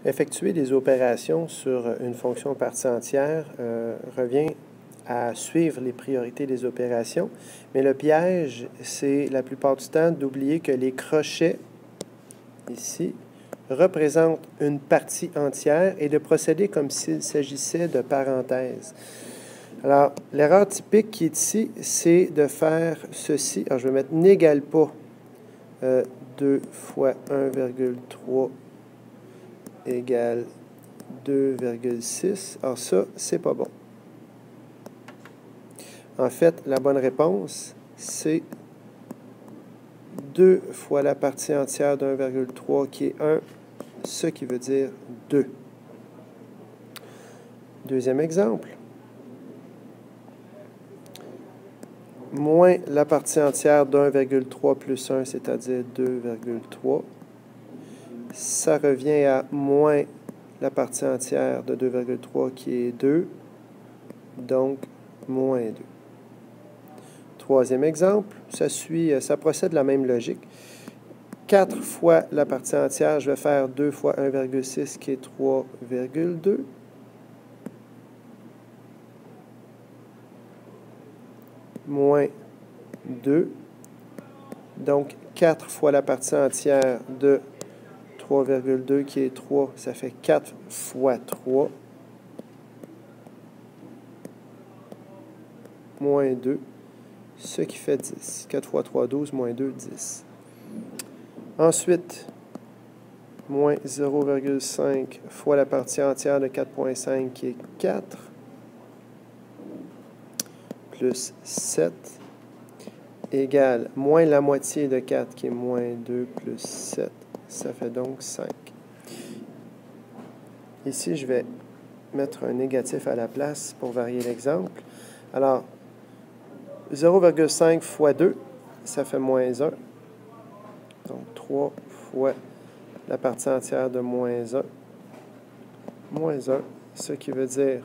Effectuer des opérations sur une fonction partie entière revient à suivre les priorités des opérations, mais le piège, c'est la plupart du temps d'oublier que les crochets, ici, représentent une partie entière et de procéder comme s'il s'agissait de parenthèses. Alors, l'erreur typique qui est ici, c'est de faire ceci. Alors, je vais mettre n'égale pas 2 fois 1,3 égale 2,6. Alors ça, c'est pas bon. En fait, la bonne réponse, c'est 2 fois la partie entière de 1,3 qui est 1, ce qui veut dire 2. Deuxième exemple. Moins la partie entière de 1,3 plus 1, c'est-à-dire 2,3. Ça revient à moins la partie entière de 2,3 qui est 2, donc moins 2. Troisième exemple, ça procède de la même logique. 4 fois la partie entière, je vais faire 2 fois 1,6 qui est 3,2. Moins 2. Donc, 4 fois la partie entière de 3,2 qui est 3, ça fait 4 fois 3. Moins 2, ce qui fait 10. 4 fois 3, 12, moins 2, 10. Ensuite, moins 0,5 fois la partie entière de 4,5 qui est 4, plus 7, égale moins la moitié de 4 qui est moins 2 plus 7. Ça fait donc 5. Ici, je vais mettre un négatif à la place pour varier l'exemple. Alors, 0,5 fois 2, ça fait moins 1. Donc, 3 fois la partie entière de moins 1. Moins 1, ce qui veut dire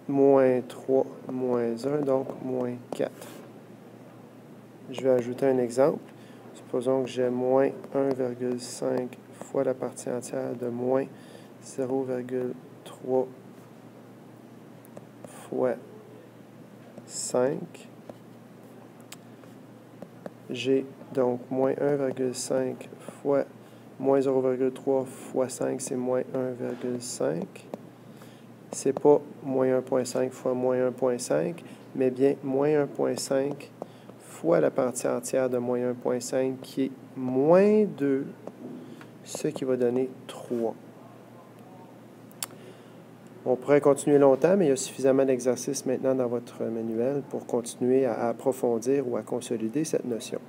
moins 3, moins 1, donc moins 4. Je vais ajouter un exemple. Supposons que j'ai moins 1,5 fois la partie entière de moins 0,3 fois 5. J'ai donc moins 1,5 fois moins 0,3 fois 5, c'est moins 1,5. C'est pas moins 1,5 fois moins 1,5, mais bien moins 1,5 fois la partie entière de moins 1,5 qui est moins 2, ce qui va donner 3. On pourrait continuer longtemps, mais il y a suffisamment d'exercices maintenant dans votre manuel pour continuer à approfondir ou à consolider cette notion.